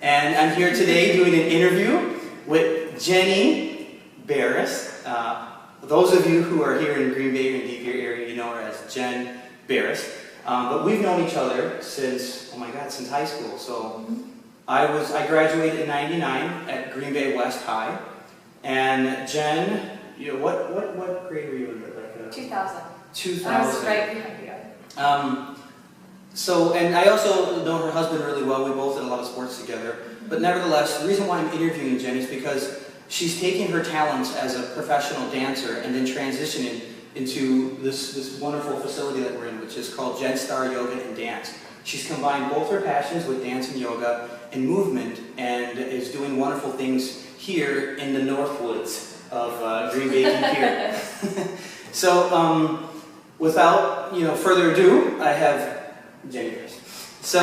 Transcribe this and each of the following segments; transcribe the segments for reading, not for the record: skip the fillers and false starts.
And I'm here today doing an interview with Jenny Berres. Those of you who are here in Green Bay and Deep area, you know her as Jen Berres. But we've known each other since, oh my God, since high school. So I graduated in '99 at Green Bay West High. And Jen, you know, what grade were you in? Like 2000. 2000. I was right behind you. And I also know her husband really well. We both did a lot of sports together. But nevertheless, the reason why I'm interviewing Jen is because she's taking her talents as a professional dancer and then transitioning into this wonderful facility that we're in, which is called Jenstar Yoga and Dance. She's combined both her passions with dance and yoga and movement, and is doing wonderful things here in the Northwoods of Green Bay here. So, without further ado, I have Jenny Berres. So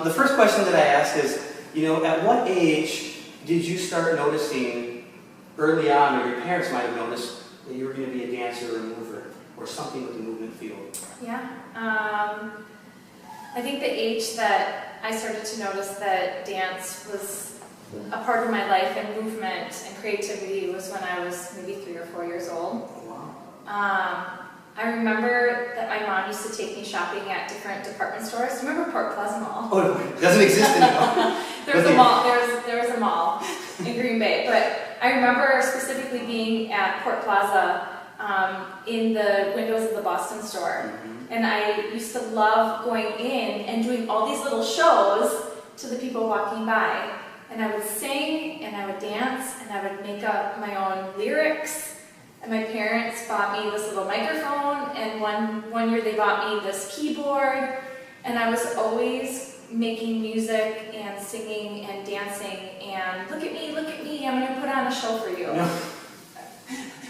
the first question that I ask is, at what age did you start noticing early on, or your parents might have noticed, that you were going to be a dancer or a mover, or something with the movement field? Yeah. I think the age that I started to notice that dance was a part of my life, and movement and creativity was when I was maybe 3 or 4 years old. Oh, wow. I remember that my mom used to take me shopping at different department stores. Do you remember Port Plaza Mall? Oh, it doesn't exist anymore. There was a mall in Green Bay, but I remember specifically being at Port Plaza in the windows of the Boston store. And I used to love going in and doing all these little shows to the people walking by. And I would sing, and I would dance, and I would make up my own lyrics. And my parents bought me this little microphone, and one year they bought me this keyboard, and I was always making music and singing and dancing, and look at me, I'm going to put on a show for you. No.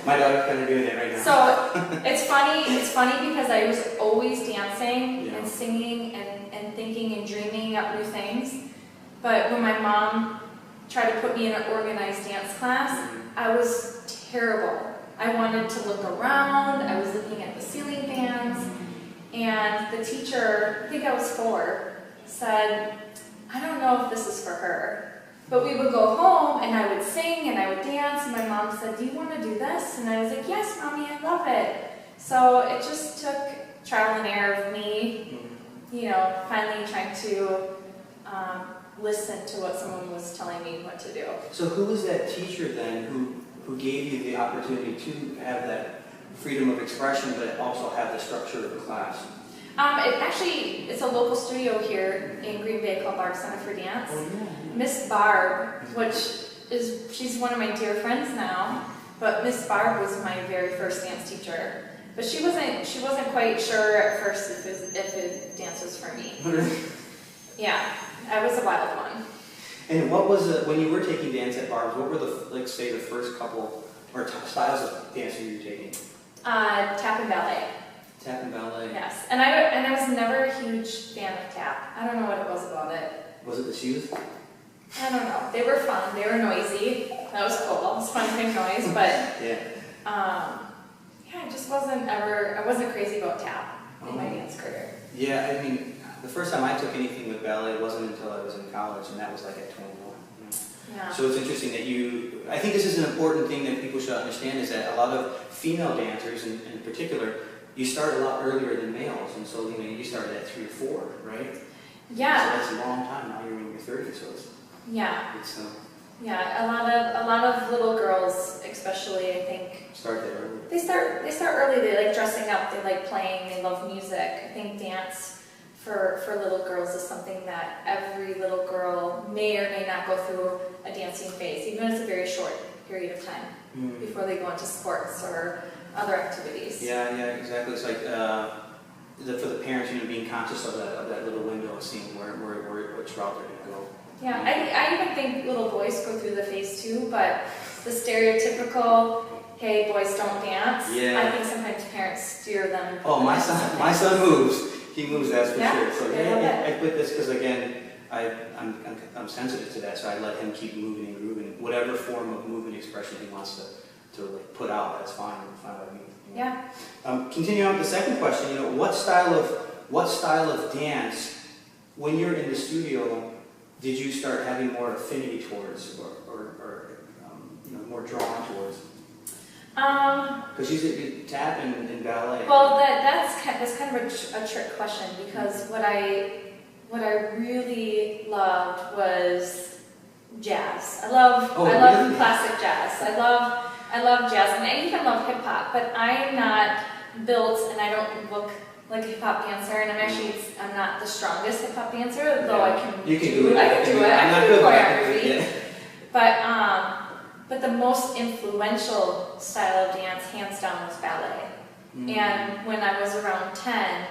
My daughter's kind of doing that right now. So it's funny because I was always dancing Yeah. and singing and thinking and dreaming up new things, but when my mom tried to put me in an organized dance class, I was terrible. I wanted to look around, I was looking at the ceiling fans, and the teacher, I think I was 4, said, I don't know if this is for her. But we would go home, and I would sing, and I would dance, and my mom said, do you want to do this? And I was like, yes, Mommy, I love it. So it just took trial and error of me, finally trying to listen to what someone was telling me what to do. So who was that teacher then who gave you the opportunity to have that freedom of expression, but also have the structure of the class? It's a local studio here in Green Bay called Barb Center for Dance. Oh, yeah. Miss Barb, she's one of my dear friends now, but Miss Barb was my very first dance teacher. But she wasn't quite sure at first if dance was for me. Yeah, I was a wild one. And what was it, when you were taking dance at Barb's, what were the first couple, or styles of dance you were taking? Tap and ballet. Tap and ballet. Yes, and I was never a huge fan of tap. I don't know what it was about it. Was it the shoes? I don't know. They were fun. They were noisy. That was cool. It was fun to make noise, but I just I wasn't crazy about tap in my dance career. Yeah, I mean, the first time I took anything with ballet wasn't until I was in college, and that was like at 21. Yeah. So it's interesting that I think this is an important thing that people should understand, is that a lot of female dancers in particular, you start a lot earlier than males, and so you started at 3 or 4, right? Yeah. So that's a long time. Now you're in your 30s, so it's yeah. A lot of little girls, especially, I think, start that early. They start early. They like dressing up. They like playing. They love music. I think dance for little girls is something that every little girl may or may not go through a dancing phase, even if it's a very short period of time before they go into sports or other activities. Yeah, exactly. It's like for the parents, being conscious of that little window and seeing what route they're going to go. Yeah, I even think little boys go through the phase too, but the stereotypical, hey, boys don't dance. Yeah. I think sometimes parents steer them. Oh, my son moves. He moves, that's for sure. So I I put this because again, I'm sensitive to that, so I let him keep moving and grooving. Whatever form of movement expression he wants to like put out, that's fine. Fine by me. Yeah. Continuing on with the second question, what style of dance, when you're in the studio, did you start having more affinity towards, or more drawn towards? Because you tap and ballet. Well, that's kind of a trick question, because what I really loved was jazz. I love Really? classic jazz. I love jazz, and I even love hip hop. But I'm not built, and I don't look like a hip hop dancer. And I'm not the strongest hip hop dancer, though I can do it. I can do choreography. But the most influential style of dance, hands down, was ballet. And when I was around 10,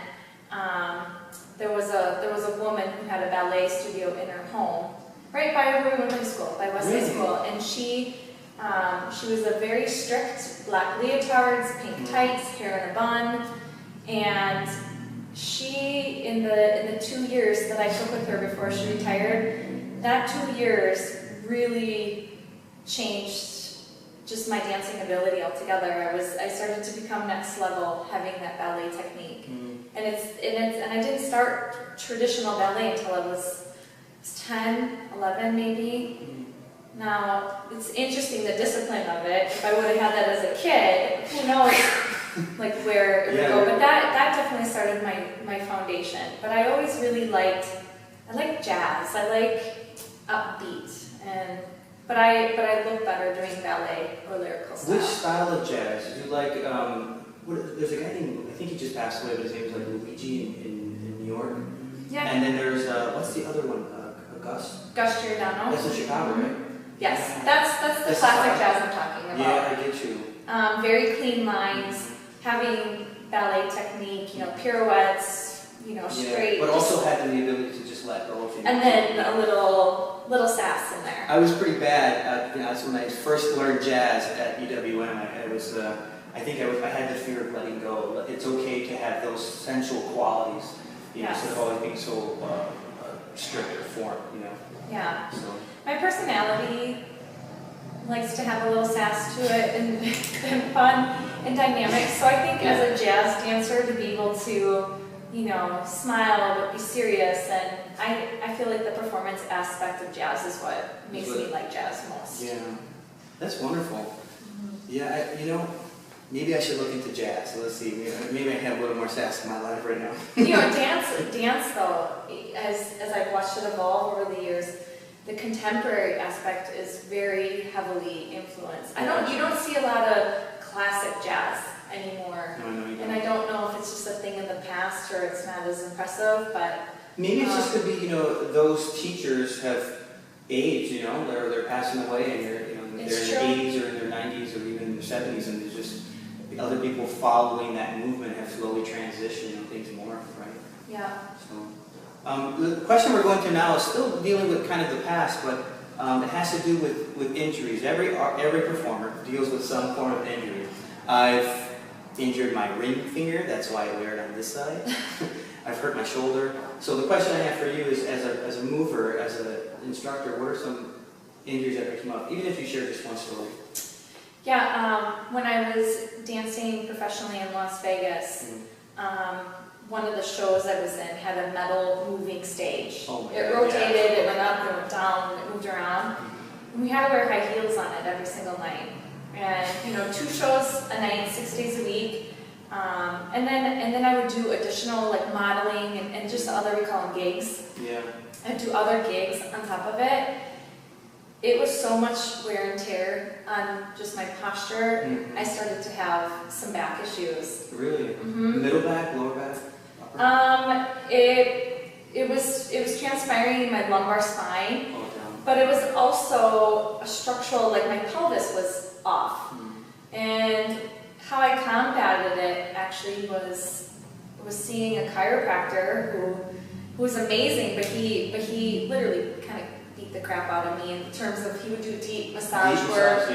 there was a woman who had a ballet studio in her home, right by where we went to school, by West High School, and she was a very strict black leotards, pink tights, hair in a bun, and she, in the 2 years that I took with her before she retired, that 2 years really changed just my dancing ability altogether. I started to become next level having that ballet technique. And I didn't start traditional ballet until I was 10, 11 maybe. Now, it's interesting the discipline of it. If I would have had that as a kid, who knows like where it would go. But that definitely started my foundation. But I always really liked jazz. I like upbeat, but I look better doing ballet or lyrical style. Which style of jazz? Do you like, there's a guy named, I think he just passed away, but his name is like Luigi in New York. Yeah. And then there's, what's the other one? Gus? Gus Giordano. That's in Chicago, right? Yes, that's the classic jazz I'm talking about. Yeah, I get you. Very clean lines, having ballet technique, pirouettes, straight. But also having the ability to just let go of things. And then a little sass in there. I was pretty bad. That's when I first learned jazz at UWM. I had the fear of letting go. It's okay to have those sensual qualities, instead of always being so strict or formed, Yeah. So. My personality likes to have a little sass to it and fun and dynamic. So I think as a jazz dancer, to be able to, smile but be serious, and I feel like the performance aspect of jazz is what makes me like jazz most. Yeah, that's wonderful. Yeah, maybe I should look into jazz. So let's see. Maybe I have a little more sass in my life right now. Dance though, as I've watched it evolve over the years, the contemporary aspect is very heavily influenced. You don't see a lot of classic jazz anymore. No, you don't. And I don't know if it's just a thing in the past or it's not as impressive, but maybe it's just could be, those teachers have aged, they're passing away, and they're in their 80s or in their 90s or even in their 70s, and there's just other people following that movement have slowly transitioned and things more, right? Yeah. So, the question we're going to now is still dealing with kind of the past, but it has to do with injuries. Every performer deals with some form of injury. I've injured my ring finger, that's why I wear it on this side. I've hurt my shoulder. So the question I have for you is, as a mover, as an instructor, what are some injuries that come up? Even if you share just one story. Yeah, when I was dancing professionally in Las Vegas, one of the shows I was in had a metal moving stage. Oh my it God, rotated, it went up, it went down, it moved around. And we had to wear high heels on it every single night. And 2 shows a night, 6 days a week. And then I would do additional modeling and just other, we call them gigs. Yeah. I'd do other gigs on top of it. It was so much wear and tear on just my posture. I started to have some back issues. Really? Middle back, lower back? Upper? It was transpiring in my lumbar spine, but it was also a structural, my pelvis was off. And how I combated it actually was seeing a chiropractor who was amazing, but he literally kind of beat the crap out of me in terms of he would do deep massage work.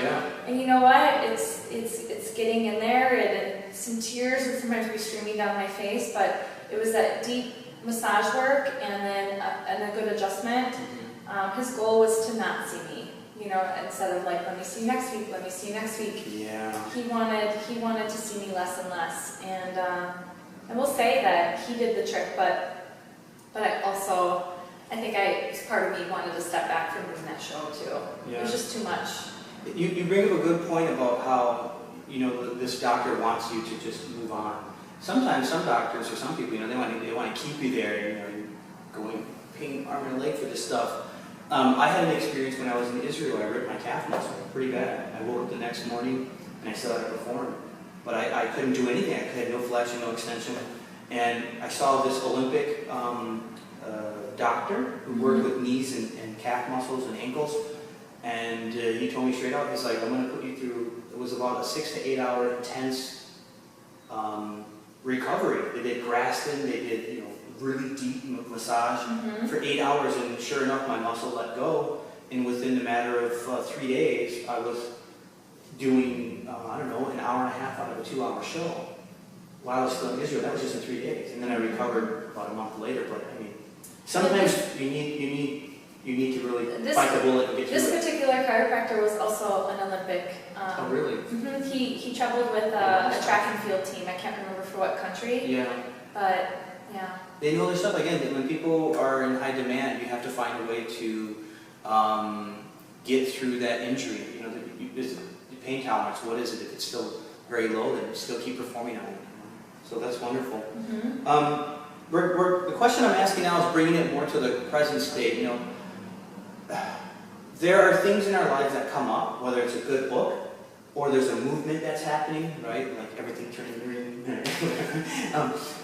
And you know what? It's getting in there, and some tears would sometimes be streaming down my face, but it was that deep massage work and then a good adjustment. His goal was to not see me, instead of let me see you next week, let me see you next week. Yeah. He wanted to see me less and less, and I will say that he did the trick, but I also I think part of me wanted to step back from doing that show too. Yeah. It was just too much. You bring up a good point about how, this doctor wants you to just move on. Sometimes some doctors or some people, they want to keep you there, going paying arm and a leg for this stuff. I had an experience when I was in Israel. I ripped my calf muscle pretty bad. I woke up the next morning and I still had to perform. But I couldn't do anything. I had no flexion, no extension. And I saw this Olympic doctor who worked with knees and calf muscles and ankles. And he told me straight out, he's like, I'm going to put you through, it was about a 6 to 8 hour intense recovery. They did Graston, they did, really deep massage for 8 hours, and sure enough, my muscle let go. And within a matter of 3 days, I was doing, an hour and a half out of a 2 hour show while I was still in Israel. That was just in 3 days. And then I recovered about a month later. But I mean, sometimes you need to really bite the bullet and get through it. This particular chiropractor was also an Olympic. Oh, really? He traveled with a track and field team. I can't remember for what country. Yeah. But, yeah. They know their stuff. Again, when people are in high demand, you have to find a way to get through that injury. The pain tolerance, what is it? If it's still very low, then still keep performing on it. So that's wonderful. The question I'm asking now is bringing it more to the present state. There are things in our lives that come up, whether it's a good book or there's a movement that's happening, right? Like everything turning green,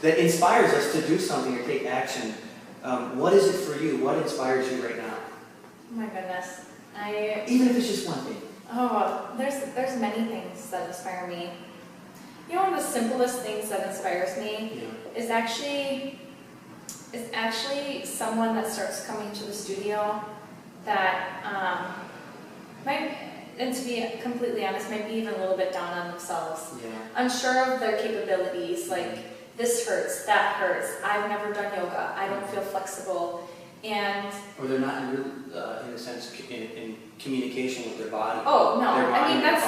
that inspires us to do something or take action. What is it for you? What inspires you right now? Oh my goodness. Even if it's just one thing. Oh, there's many things that inspire me. One of the simplest things that inspires me is actually someone that starts coming to the studio that and to be completely honest, might be even a little bit down on themselves. Yeah. Unsure of their capabilities, like this hurts, that hurts, I've never done yoga, I don't feel flexible. Or they're not in a sense in communication with their body. Oh no! I mean that's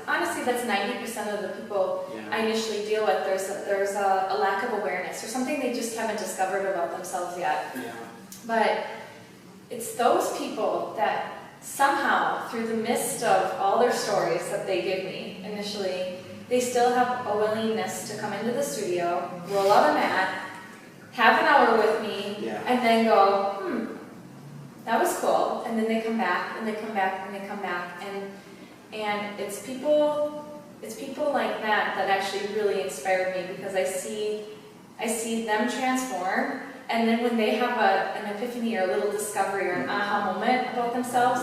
honestly 90% of the people I initially deal with. There's a lack of awareness or something they just haven't discovered about themselves yet. Yeah. But it's those people that somehow, through the midst of all their stories that they give me initially, they still have a willingness to come into the studio, roll out a mat, have an hour with me, and then go, that was cool. And then they come back, and they come back, and they come back. And it's people like that that actually really inspired me, because I see them transform. And then when they have an epiphany or a little discovery or an aha moment about themselves,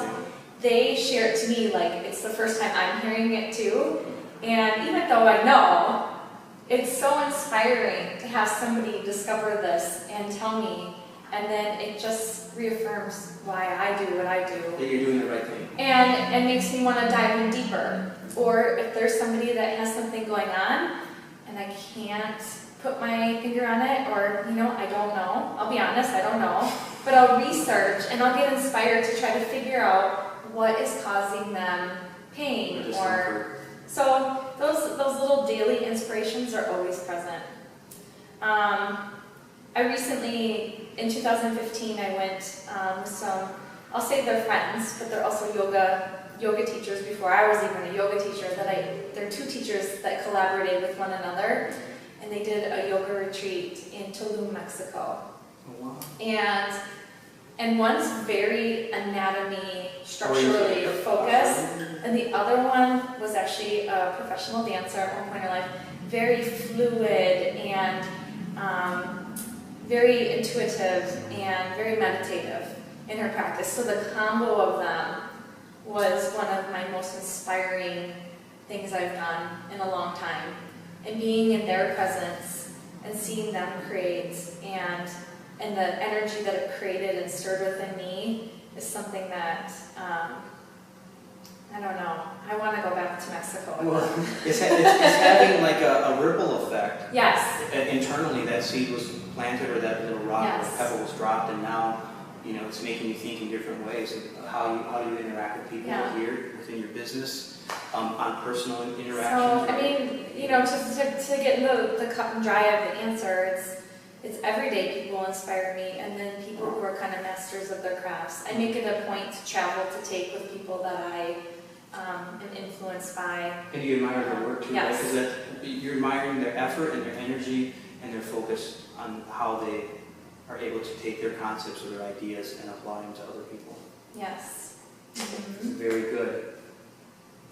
they share it to me like it's the first time I'm hearing it too. And even though I know, it's so inspiring to have somebody discover this and tell me, and then it just reaffirms why I do what I do. That you're doing the right thing. And makes me want to dive in deeper. Or if there's somebody that has something going on, and I can't put my finger on it, or, I don't know. I'll be honest, I don't know. But I'll research, and I'll get inspired to try to figure out what is causing them pain. So those little daily inspirations are always present. I recently, in 2015, I went with some, I'll say they're friends, but they're also yoga teachers before I was even a yoga teacher. They're two teachers that collaborated with one another, and they did a yoga retreat in Tulum, Mexico. Oh, wow. And one's very anatomy, structurally focused, and the other one was actually a professional dancer at one point in her life, very fluid and very intuitive and very meditative in her practice. So the combo of them was one of my most inspiring things I've done in a long time. And being in their presence and seeing them create and the energy that it created and stirred within me is something that, I don't know, I want to go back to Mexico. Well, it's having like a ripple effect. Yes. Internally, that seed was planted, or that little rock or pebble was dropped, and now, it's making you think in different ways of how you interact with people here, within your business, on personal interactions. So, I mean, to get into the cut and dry of the answer, it's everyday people inspire me, and then people who are kind of masters of their crafts. I make it a point to travel to take with people that I am influenced by. And you admire their work too, Yes. right? Because you're admiring their effort and their energy and their focus on how they are able to take their concepts or their ideas and apply them to other people. Yes. Very good.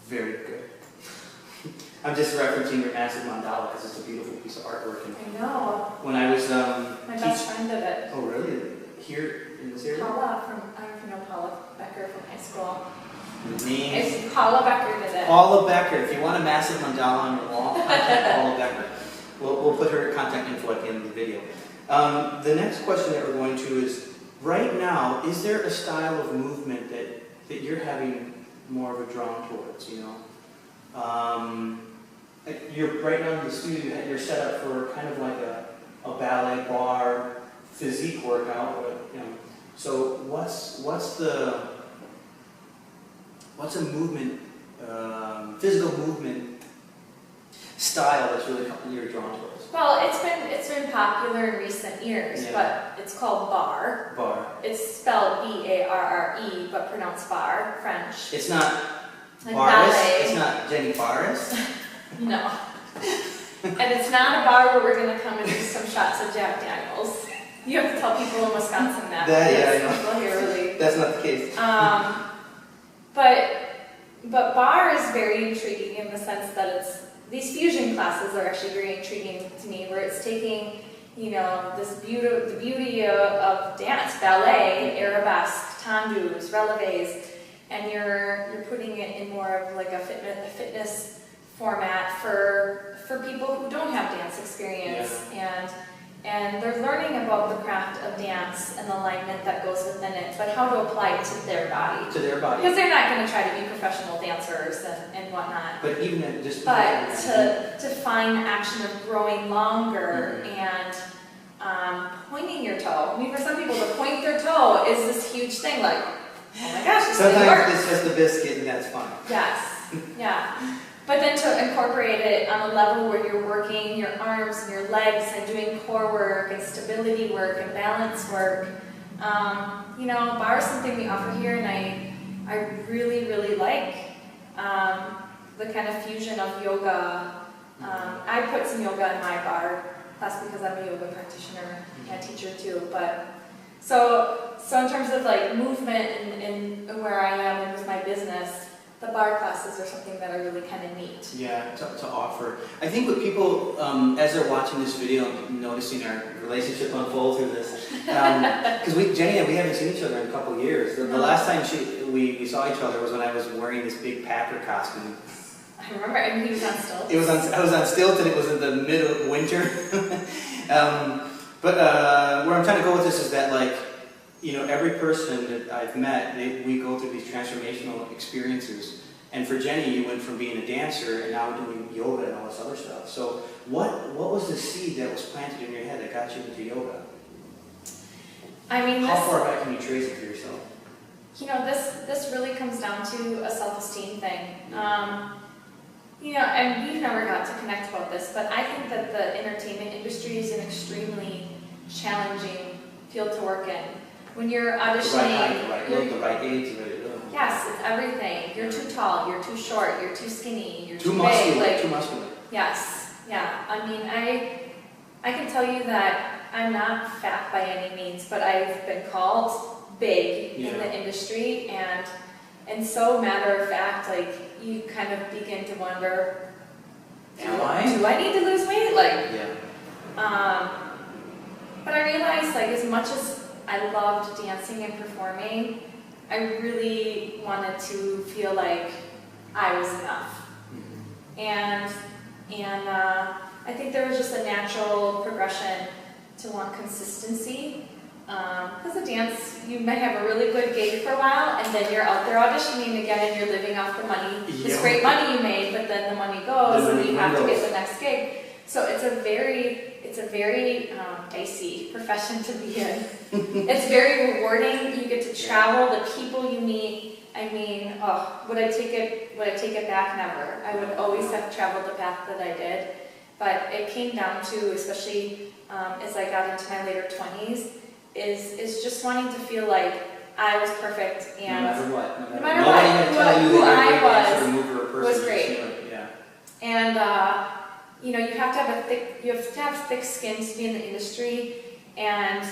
Very good. I'm just referencing your massive mandala because it's a beautiful piece of artwork. And I know. when I was My best friend did it. Oh, really? Here in this area? Paula from, I don't know if you know Paula Becker from high school. The name? It's Paula Becker did it. Paula Becker. If you want a massive mandala on your wall, contact Paula Becker. We'll put her contact info at the end of the video. The next question that we're going to is, right now, is there a style of movement that you're having more of a drawn towards, you know? You're right now in the studio, you're set up for kind of like a ballet bar physique workout, but, you know. So what's a movement, physical movement style that's really you're drawn towards? Well, it's been popular in recent years, Yeah. but it's called bar. Bar. It's spelled B-A-R-R-E, but pronounced bar, French. It's not Like Barres? ballet. It's not Jenny Barres? No. And it's not a bar where we're going to come and do some shots of Jack Daniels. You have to tell people in Wisconsin that. Yeah, I know. People here really. That's not the case. But bar is very intriguing in the sense that these fusion classes are actually very intriguing to me, where it's taking, you know, the beauty of dance, ballet, arabesque, tendus, releves, and you're putting it in more of like a fitness format for people who don't have dance experience, and they're learning about the craft of dance and the alignment that goes within it, but how to apply it to their body. To their body. Because they're not going to try to be professional dancers and whatnot. But even at just... But to find action of growing longer and pointing your toe. I mean, for some people, to point their toe is this huge thing, like, oh my gosh, this really works. Sometimes it's just a biscuit and that's fine. Yes, yeah. But then to incorporate it on a level where you're working your arms and your legs and doing core work and stability work and balance work. You know, bar is something we offer here, and I really, really like the kind of fusion of yoga. I put some yoga in my bar class because I'm a yoga practitioner and a teacher too. But so in terms of like movement and where I am and with my business, the bar classes are something that are really kind of neat. Yeah, to offer. I think what people, as they're watching this video, noticing our relationship unfold through this, because Jenny and we haven't seen each other in a couple of years. The last time we saw each other was when I was wearing this big Packer costume. I remember, and he was on stilts. I was on stilts, and it was in the middle of winter. But where I'm trying to go with this is that, like, you know, every person that I've met, we go through these transformational experiences. And for Jenny, you went from being a dancer and now doing yoga and all this other stuff. So what was the seed that was planted in your head that got you into yoga? I mean, how far back can you trace it for yourself? You know, this really comes down to a self-esteem thing. You know, and we've never got to connect about this, but I think that the entertainment industry is an extremely challenging field to work in. When you're auditioning, the right age, yes, it's everything. You're too tall, you're too short, you're too skinny, you're too big. muscular, too muscular. Yes, yeah. I mean, I can tell you that I'm not fat by any means, but I've been called big in the industry, and so matter of fact, like, you kind of begin to wonder, do I need to lose weight? Like, but I realized, like, as much as I loved dancing and performing, I really wanted to feel like I was enough. And I think there was just a natural progression to want consistency. Because the dance, you might have a really good gig for a while, and then you're out there auditioning again, and you're living off the money, this great money you made, but then the money goes, and you have to get the next gig. So it's a very dicey profession to be in. It's very rewarding. You get to travel, the people you meet. I mean, would I take it back? Never. I would always have traveled the path that I did. But it came down to, especially as I got into my later 20s, is just wanting to feel like I was perfect, and no matter what, no matter nobody had to tell you who that I you're a great dancer or mover or person. was You great. just knew it, yeah. And you know, you have to have thick skin to be in the industry. And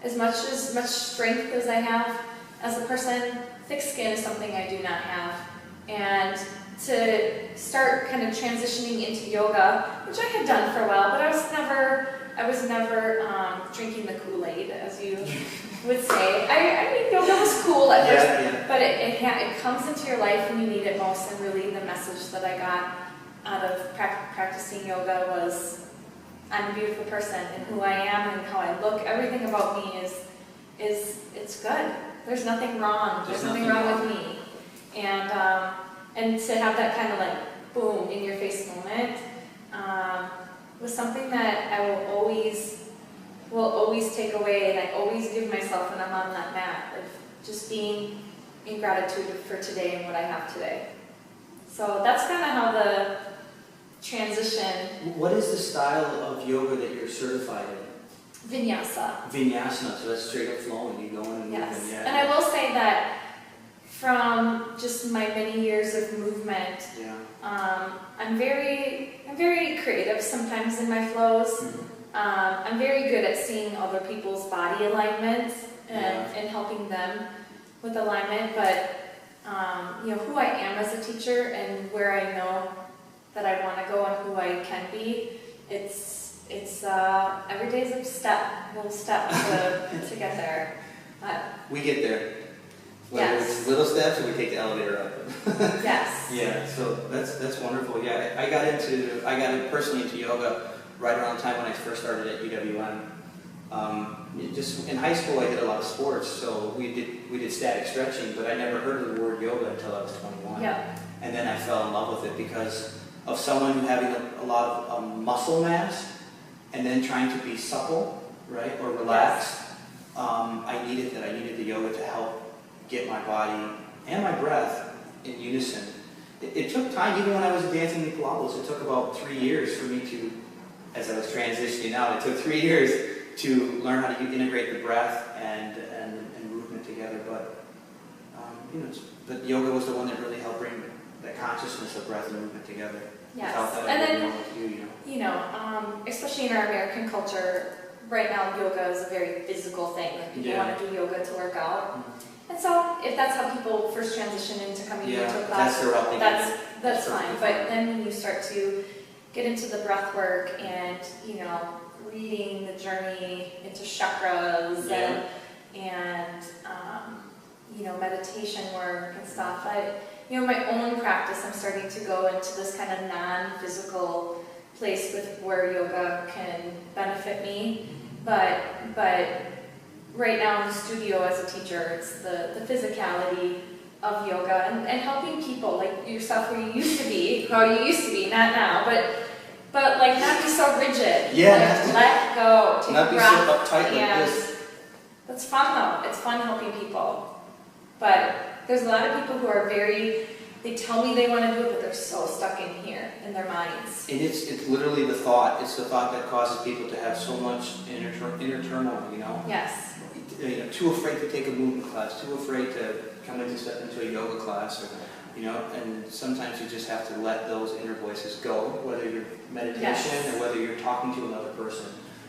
as much strength as I have as a person, thick skin is something I do not have. And to start kind of transitioning into yoga, which I had done for a while, but I was never drinking the Kool-Aid, as you would say. I mean, yoga was cool at first, but it comes into your life when you need it most. And really, the message that I got out of practicing yoga was, I'm a beautiful person, and who I am and how I look. Everything about me is it's good. There's nothing wrong. There's nothing wrong with me. And to have that kind of like boom in your face moment was something that I will always take away, and I always give myself when I'm on that mat, of just being in gratitude for today and what I have today. So that's kind of how the transition. What is the style of yoga that you're certified in? Vinyasa. Vinyasa, so that's straight up flowing. You go in and move. Yes. Yeah. And I will say that from just my many years of movement, I'm very creative sometimes in my flows. Mm-hmm. I'm very good at seeing other people's body alignments and helping them with alignment. But you know, who I am as a teacher and where I know that I want to go and who I can be, it's every day's a little step to get there. But we get there. Whether yes. it's little steps or we take the elevator up. Yes. Yeah, so that's wonderful. Yeah, I got personally into yoga right around the time when I first started at UWM. Just in high school, I did a lot of sports, so we did static stretching, but I never heard of the word yoga until I was 21. Yeah. And then I fell in love with it because of someone who having a lot of muscle mass and then trying to be supple, right, or relaxed. I needed that. I needed the yoga to help get my body and my breath in unison. It took time, even when I was dancing in Pilates, it took about 3 years for me to, as I was transitioning out, it took 3 years to learn how to integrate the breath and movement together. But you know, but yoga was the one that really helped bring that consciousness of breath and movement together. Yes. Without that, And I then, wouldn't know what to do, you know, especially in our American culture, right now yoga is a very physical thing. Like people want to do yoga to work out. Mm-hmm. And so if that's how people first transition into coming into a class, that's fine. But then when you start to get into the breath work and, you know, reading the journey into chakras and you know, meditation work and stuff. You know, my own practice, I'm starting to go into this kind of non-physical place with where yoga can benefit me. But right now in the studio as a teacher, it's the physicality of yoga and helping people like yourself where you used to be, how you used to be, not now, but like not be so rigid. Yeah. Like, let go, take not a be breath. so uptight like this. That's fun though. It's fun helping people. But there's a lot of people who are they tell me they want to do it, but they're so stuck in here, in their minds. And it's literally the thought. It's the thought that causes people to have so much inner turmoil, you know? Yes. You know, too afraid to take a movement class, too afraid to come in to step into a yoga class, or, you know, and sometimes you just have to let those inner voices go, whether you're meditation or whether you're talking to another person.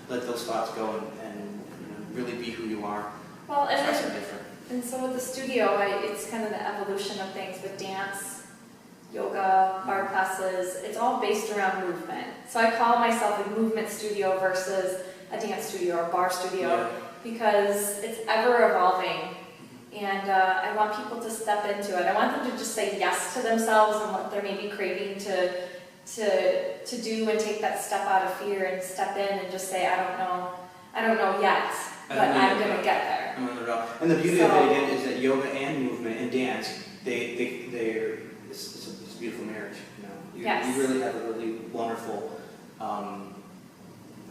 Let those thoughts go and you know, really be who you are. Well, Try something different. And so with the studio, it's kind of the evolution of things with dance, yoga, bar classes. It's all based around movement. So I call myself a movement studio versus a dance studio or bar studio because it's ever evolving. And I want people to step into it. I want them to just say yes to themselves and what they're maybe craving to do and take that step out of fear and step in and just say, I don't know yet, but I'm going to get there. And the beauty of it again is that yoga and movement and dance, it's a beautiful marriage. You know, you really have a really wonderful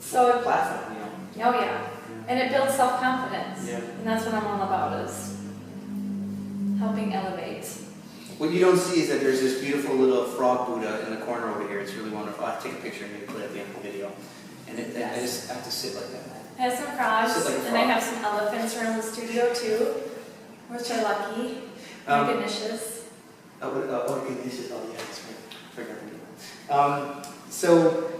platform. You know. Oh yeah, and it builds self-confidence. Yeah. And that's what I'm all about, is helping elevate. What you don't see is that there's this beautiful little frog Buddha in the corner over here. It's really wonderful. I'll take a picture and maybe play at the end of the video. And I just have to sit like that. I have some frogs, Sit like a and frog. I have some elephants around the studio too, which are lucky. My goodness. Oh, goodness. Oh, yeah, that's right. Forgot. So,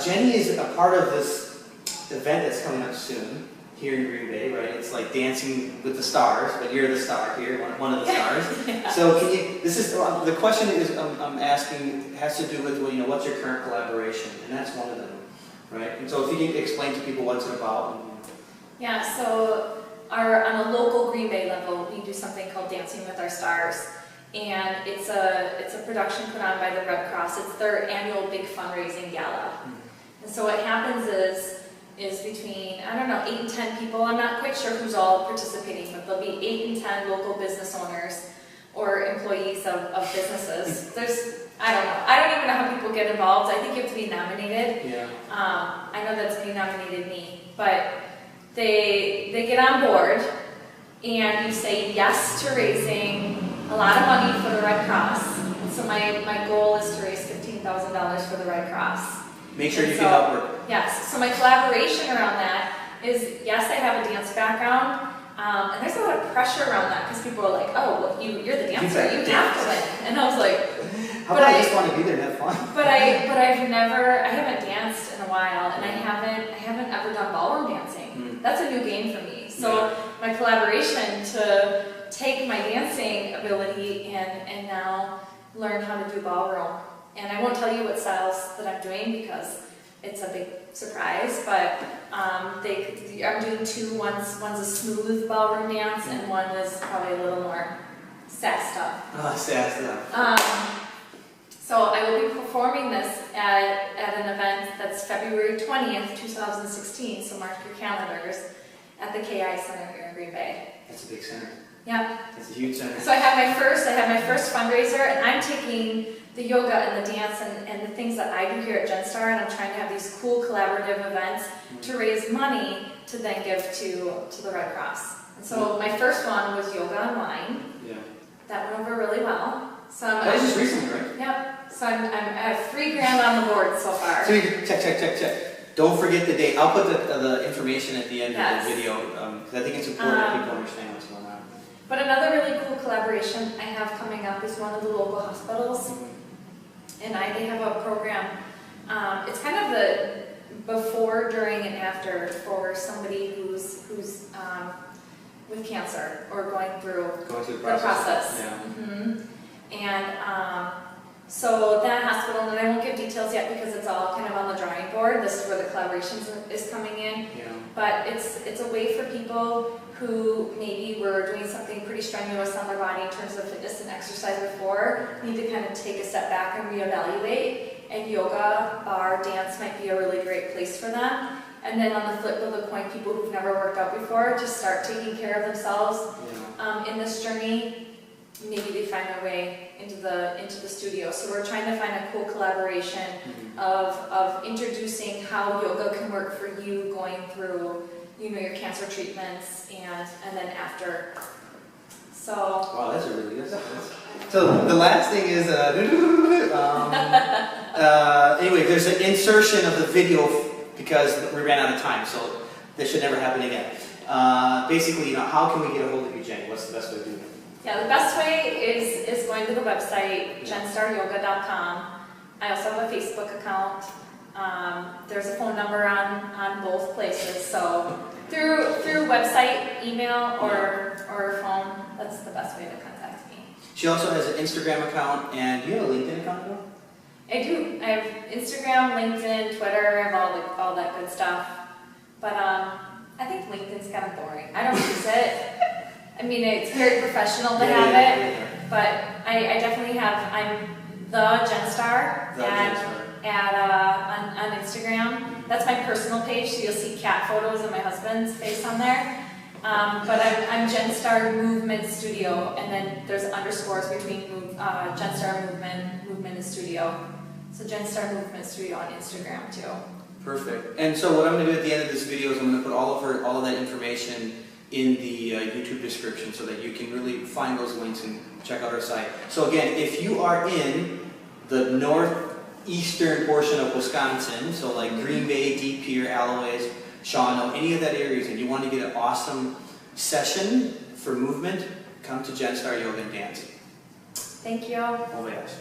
Jenny is a part of this event that's coming up soon here in Green Bay, right? It's like Dancing with the Stars, but you're the star here, one of the stars. Yeah. So, can you? This is the question is I'm asking has to do with what's your current collaboration, and that's one of them, right? And so, if you can explain to people what it's about. Yeah, so on a local Green Bay level, we do something called Dancing with Our Stars. And it's a production put on by the Red Cross. It's their annual big fundraising gala. And so what happens is between, I don't know, 8 and 10 people, I'm not quite sure who's all participating, but there'll be 8 and 10 local business owners or employees of businesses. I don't even know how people get involved. I think you have to be nominated. Yeah. I know that somebody nominated me, but they get on board and you say yes to raising a lot of money for the Red Cross. And so my goal is to raise $15,000 for the Red Cross. Make sure you can help her. Yes, so my collaboration around that is, yes, I have a dance background, and there's a lot of pressure around that because people are like, oh, well, you're the dancer, you have to win. And I was like, how about I just want to be there and have fun? But I haven't danced in a while, and I haven't ever done ballroom dancing. That's a new game for me. So my collaboration to take my dancing ability and now learn how to do ballroom. And I won't tell you what styles that I'm doing because it's a big surprise, but I'm doing 2. One's a smooth ballroom dance, and one is probably a little more sass stuff. Sass stuff. So I will be performing this at an event that's February 20th, 2016, so mark your calendars, at the KI Center here in Green Bay. That's a big center. Yeah. That's a huge center. So I have my first fundraiser, and I'm taking the yoga and the dance and the things that I do here at Jenstar, and I'm trying to have these cool collaborative events to raise money to then give to the Red Cross. And so my first one was yoga and wine. Yeah. That went over really well. So that was just recently, right? Yep. So I have $3,000 on the board so far. So you can check. Don't forget the date. I'll put the information at the end of the video because I think it's important that people understand what's going on. But another really cool collaboration I have coming up is one of the local hospitals. And they have a program, it's kind of the before, during, and after for somebody who's with cancer or going through the process. Yeah. And so that hospital, and I won't give details yet because it's all kind of on the drawing board. This is where the collaboration is coming in. Yeah. But it's a way for people who maybe were doing something pretty strenuous on their body in terms of fitness and exercise before, need to kind of take a step back and reevaluate, and yoga, bar, dance might be a really great place for them. And then on the flip of the coin, people who've never worked out before just start taking care of themselves in this journey. Maybe they find their way into the studio. So we're trying to find a cool collaboration of introducing how yoga can work for you going through your cancer treatments and then after. So wow, that's a really good. So the last thing is anyway, there's an insertion of the video because we ran out of time, so this should never happen again. Basically, how can we get a hold of you, Jenny? What's the best way to do it? Yeah, the best way is going to the website, jenstaryoga.com. I also have a Facebook account. There's a phone number on both places. So through website, email, or phone, that's the best way to contact me. She also has an Instagram account, and do you have a LinkedIn account as well? I do. I have Instagram, LinkedIn, Twitter, I have all that good stuff. But I think LinkedIn's kind of boring. I don't use it. I mean, it's very professional to have it, but I definitely have. I'm the Jenstar on Instagram. That's my personal page, so you'll see cat photos of my husband's face on there. But I'm Jenstar Movement Studio, and then there's underscores between Jenstar Movement and Studio. So Jenstar Movement Studio on Instagram too. Perfect. And so what I'm going to do at the end of this video is I'm going to put all of that information in the YouTube description so that you can really find those links and check out our site. So again, if you are in the northeastern portion of Wisconsin, so like Green Bay, Deep Pier, Alloways, Shawano, any of that areas, and you want to get an awesome session for movement, come to Jenstar Yoga and Dancing. Thank you. Bon voyage.